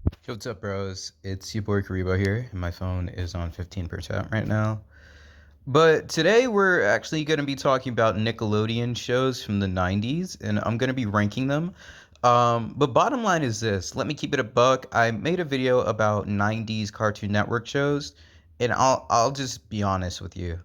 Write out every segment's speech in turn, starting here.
Yo, what's up, bros? It's your boy Karibo here, and my phone is on 15% right now. But today we're actually going to be talking about Nickelodeon shows from the 90s, and I'm going to be ranking them. But bottom line is this, let me keep it a buck. I made a video about 90s Cartoon Network shows, and I'll just be honest with you.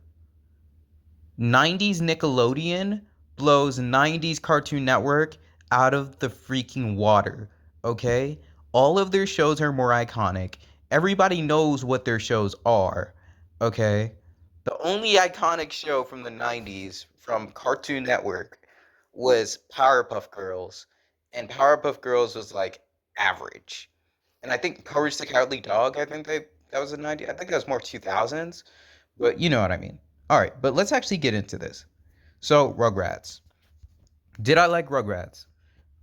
90s Nickelodeon blows 90s Cartoon Network out of the freaking water, okay? All of their shows are more iconic. Everybody knows what their shows are, okay? The only iconic show from the 90s from Cartoon Network was Powerpuff Girls, and Powerpuff Girls was like average. And I think Courage the Cowardly Dog, I think that was the 90s. I think that was more 2000s, but you know what I mean. All right, but let's actually get into this. So, Rugrats. Did I like Rugrats?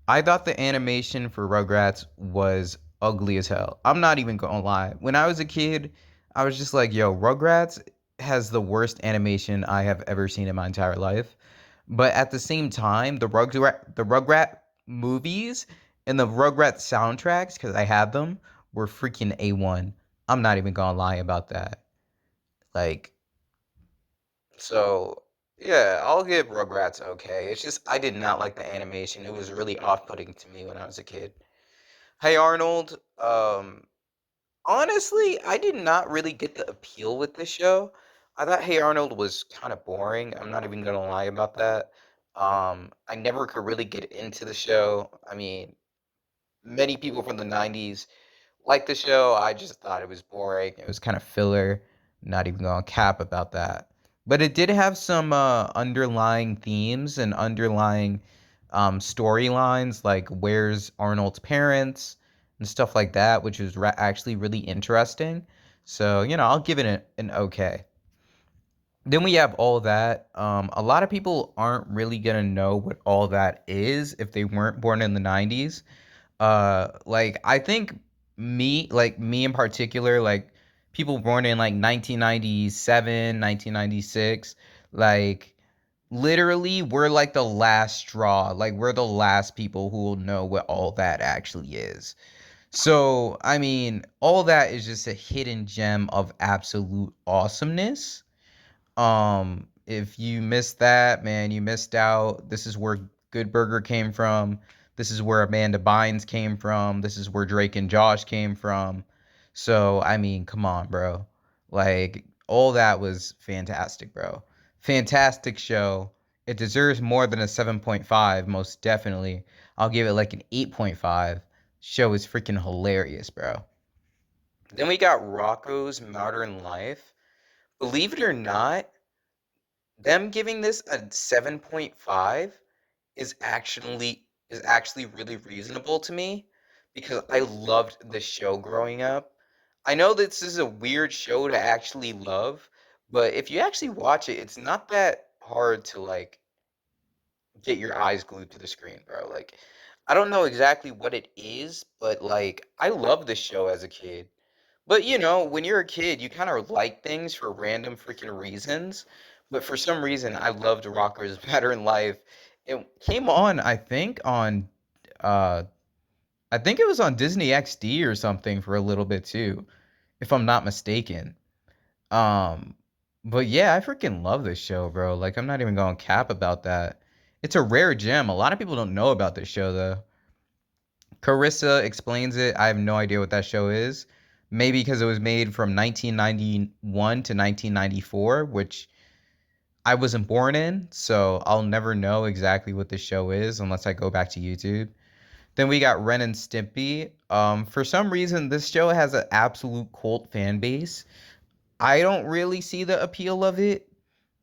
I thought the animation for Rugrats was ugly as hell. I'm not even gonna lie. When I was a kid, I was just like, yo, Rugrats has the worst animation I have ever seen in my entire life. But at the same time, the Rugrat movies and the Rugrat soundtracks, because I had them, were freaking A1. I'm not even gonna lie about that. Like, so yeah, I'll give Rugrats okay. It's just I did not like the animation. It was really off-putting to me when I was a kid. Hey Arnold, honestly, I did not really get the appeal with this show. I thought Hey Arnold was kind of boring. I'm not even gonna lie about that. I never could really get into the show. I mean, many people from the 90s liked the show. I just thought it was boring. It was kind of filler. Not even going to cap about that. But it did have some underlying themes and underlying storylines, like where's Arnold's parents and stuff like that, which was actually really interesting. So, I'll give it an okay. Then we have all that. A lot of people aren't really gonna know what all that is if they weren't born in the 90s. Like I think me in particular, like people born in like 1997, 1996, like literally we're like the last straw. Like we're the last people who will know what all that actually is. So, I mean, all that is just a hidden gem of absolute awesomeness. If you missed that, man, you missed out. This is where Good Burger came from. This is where Amanda Bynes came from. This is where Drake and Josh came from. So, I mean, come on, bro. Like, all that was fantastic, bro. Fantastic show. It deserves more than a 7.5, most definitely. I'll give it like an 8.5. Show is freaking hilarious, bro. Then we got Rocco's Modern Life. Believe it or not, them giving this a 7.5 is actually really reasonable to me because I loved the show growing up. I know this is a weird show to actually love, but if you actually watch it, it's not that hard to like get your eyes glued to the screen, bro. Like I don't know exactly what it is, but like I loved this show as a kid. But when you're a kid, you kind of like things for random freaking reasons. But for some reason, I loved Rocker's Better in Life. It came on, uh, I think it was on Disney XD or something for a little bit too, if I'm not mistaken. Um, but yeah, I freaking love this show, bro. Like, I'm not even going cap about that. It's a rare gem. A lot of people don't know about this show though. Carissa explains it. I have no idea what that show is. Maybe because it was made from 1991 to 1994, which I wasn't born in, so I'll never know exactly what this show is unless I go back to YouTube. Then we got Ren and Stimpy. For some reason, this show has an absolute cult fan base. I don't really see the appeal of it,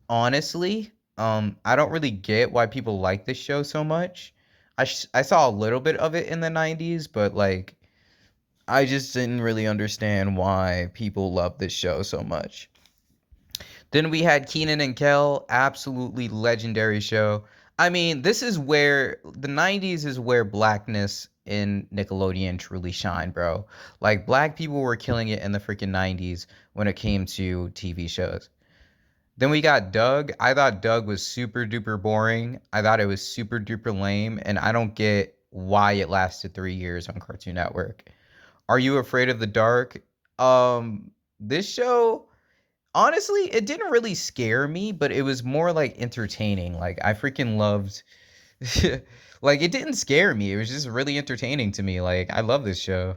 honestly. I don't really get why people like this show so much. I saw a little bit of it in the 90s, but like I just didn't really understand why people love this show so much. Then we had Keenan and Kel, absolutely legendary show. I mean, this is where the 90s is where blackness in Nickelodeon truly shined, bro. Like black people were killing it in the freaking 90s when it came to TV shows. Then we got Doug. I thought Doug was super duper boring. I thought it was super duper lame, and I don't get why it lasted 3 years on Cartoon Network. Are You Afraid of the Dark? This show, honestly, it didn't really scare me, but it was more like entertaining. Like I freaking loved like it didn't scare me. It was just really entertaining to me. Like I love this show.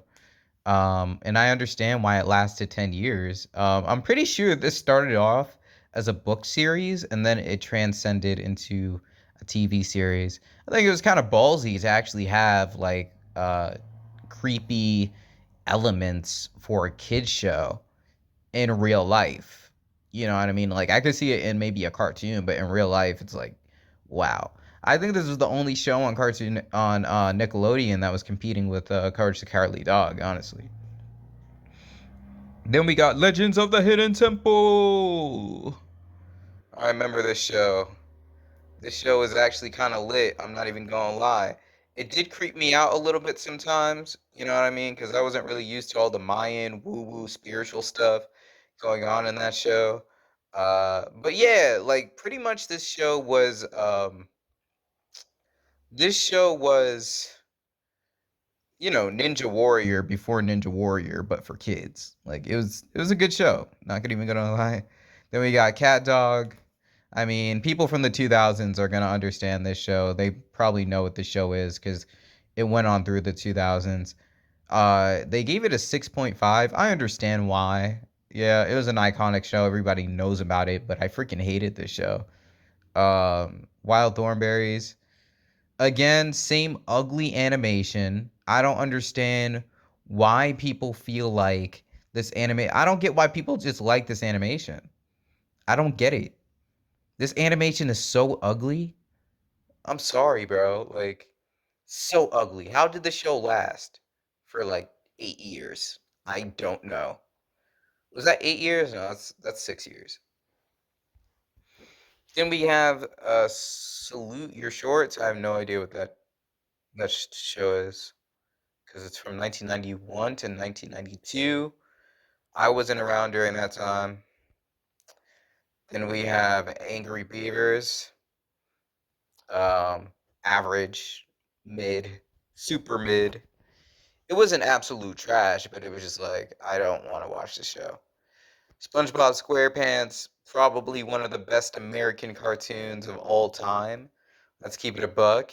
And I understand why it lasted 10 years. I'm pretty sure this started off as a book series and then it transcended into a TV series. I think it was kind of ballsy to actually have like creepy elements for a kids show in real life. You know what I mean? Like I could see it in maybe a cartoon, but in real life, it's like, wow. I think this was the only show on cartoon on Nickelodeon that was competing with Courage the Cowardly Dog. Honestly. Then we got Legends of the Hidden Temple. I remember this show. This show is actually kind of lit. I'm not even gonna lie. It did creep me out a little bit sometimes. You know what I mean? Because I wasn't really used to all the Mayan woo woo spiritual stuff going on in that show. But yeah, like pretty much this show was Ninja Warrior before Ninja Warrior, but for kids. Like it was a good show. Not gonna even gonna lie. Then we got Cat Dog. I mean, people from the 2000s are gonna understand this show. They probably know what the show is because it went on through the 2000s. They gave it a 6.5. I understand why. Yeah, it was an iconic show. Everybody knows about it, but I freaking hated this show. Wild Thornberries. Again, same ugly animation. I don't understand why people feel like this anime. I don't get why people just like this animation. I don't get it. This animation is so ugly. I'm sorry, bro. Like, so ugly. How did the show last for like 8 years? I don't know. Was that 8 years? No, that's 6 years. Then we have Salute Your Shorts. I have no idea what that show is because it's from 1991 to 1992. I wasn't around during that time. Then we have Angry Beavers. Um, Average, mid, super mid. It wasn't absolute trash, but it was just like I don't want to watch the show. SpongeBob SquarePants, probably one of the best American cartoons of all time. Let's keep it a buck.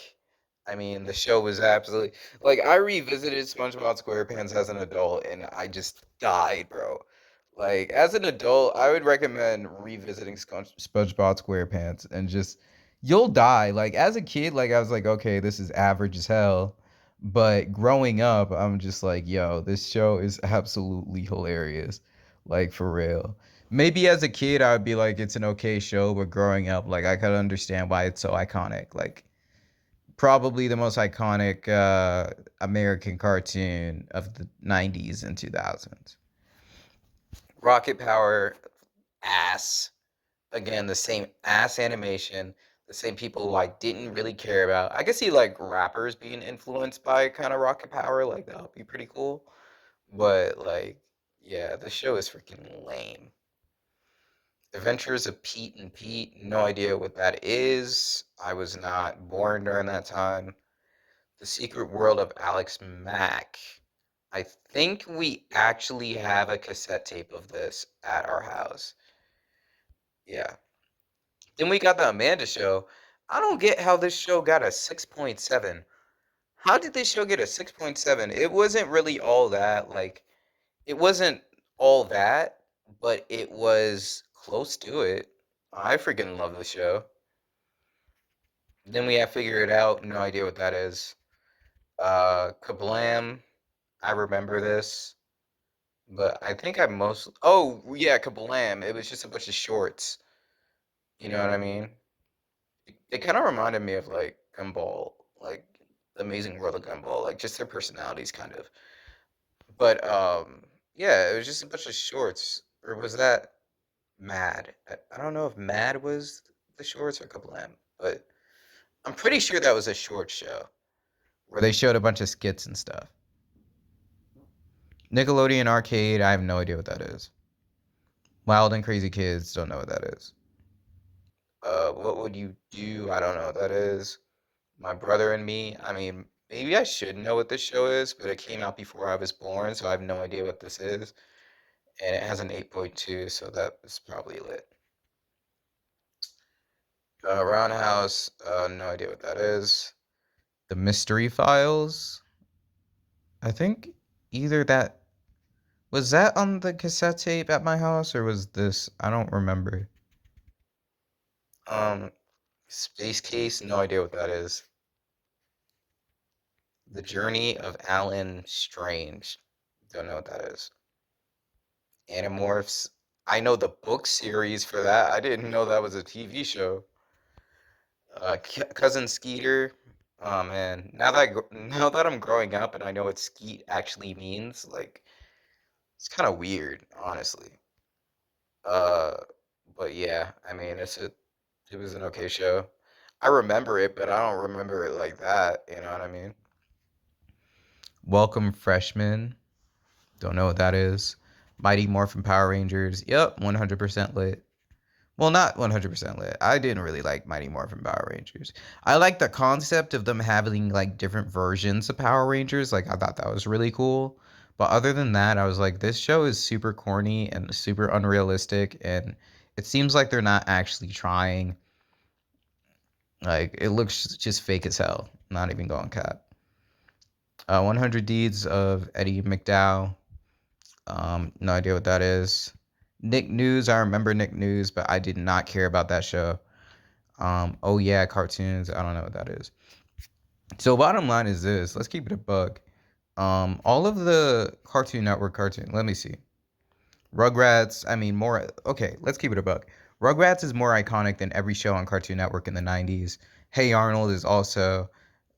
I mean, the show was absolutely like I revisited SpongeBob SquarePants as an adult and I just died, bro. Like as an adult, I would recommend revisiting SpongeBob SquarePants and just you'll die. Like as a kid, like I was like, okay, this is average as hell. But growing up, I'm just like, yo, this show is absolutely hilarious. Like for real. Maybe as a kid I would be like it's an okay show, but growing up, like I could understand why it's so iconic. Like probably the most iconic American cartoon of the 90s and 2000s. Rocket Power ass. Again, the same ass animation, the same people who I didn't really care about. I could see like rappers being influenced by kind of Rocket Power, like that would be pretty cool. But like, yeah, the show is freaking lame. Adventures of Pete and Pete, no idea what that is. I was not born during that time. The Secret World of Alex Mack. I think we actually have a cassette tape of this at our house. Yeah. Then we got the Amanda Show. I don't get how this show got a 6.7. How did this show get a 6.7? It wasn't really all that. Like, it wasn't all that, but it was close to it. I freaking love the show. Then we have Figure It Out. No idea what that is. Kablam. I remember this, but I think I most. Oh, yeah, Kablam. It was just a bunch of shorts. You know what I mean? It kind of reminded me of like Gumball, like the Amazing World of Gumball, like just their personalities, kind of. But yeah, it was just a bunch of shorts. Or was that Mad? I don't know if Mad was the shorts or Couple M, but I'm pretty sure that was a short show. Where they showed a bunch of skits and stuff. Nickelodeon Arcade, I have no idea what that is. Wild and Crazy Kids, don't know what that is. What would you do? I don't know what that is. My brother and me. I mean, maybe I should know what this show is, but it came out before I was born, so I have no idea what this is. And it has an 8.2, so that is probably lit. Roundhouse, no idea what that is. The Mystery Files. I think either that was that on the cassette tape at my house or was this? I don't remember. Um, Space Case, no idea what that is. The Journey of Alan Strange, don't know what that is. Animorphs, I know the book series for that. I didn't know that was a TV show. Cousin Skeeter. Oh man, now that I'm growing up and I know what skeet actually means, like it's kind of weird, honestly. Uh, but yeah, I mean, it was an okay show. I remember it, but I don't remember it like that. You know what I mean? Welcome Freshman. Don't know what that is. Mighty Morphin Power Rangers. Yep, 100% lit. Well, not 100% lit. I didn't really like Mighty Morphin Power Rangers. I like the concept of them having like different versions of Power Rangers. Like I thought that was really cool. But other than that, I was like, this show is super corny and super unrealistic, and it seems like they're not actually trying. Like it looks just fake as hell. Not even going cap. 100 Deeds of Eddie McDowell. No idea what that is. Nick News. I remember Nick News, but I did not care about that show. Oh yeah, cartoons. I don't know what that is. So bottom line is this. Let's keep it a bug. All of the Cartoon Network cartoon. Let me see. Rugrats. I mean, more. Okay, let's keep it a bug. Rugrats is more iconic than every show on Cartoon Network in the '90s. Hey Arnold is also.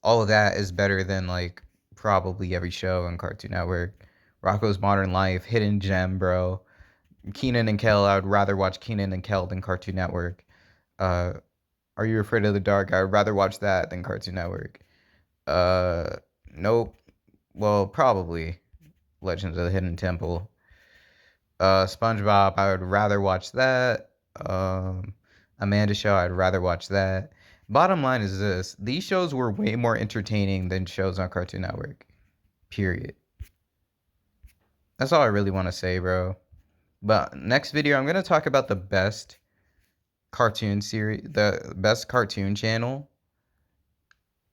All of that is better than like probably every show on Cartoon Network. Rocco's Modern Life, Hidden Gem, bro. Keenan and Kel. I would rather watch Keenan and Kel than Cartoon Network. Uh, Are You Afraid of the Dark? I would rather watch that than Cartoon Network. Uh, nope. Well, probably Legends of the Hidden Temple. SpongeBob, I would rather watch that. Amanda Show, I'd rather watch that. Bottom line is this: these shows were way more entertaining than shows on Cartoon Network. Period. That's all I really want to say, bro. But next video, I'm gonna talk about the best cartoon series, the best cartoon channel.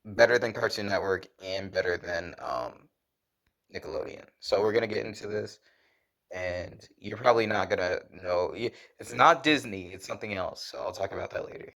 Better than Cartoon Network and better than Nickelodeon. So we're gonna get into this, and you're probably not gonna know. It's not Disney. It's something else. So I'll talk about that later.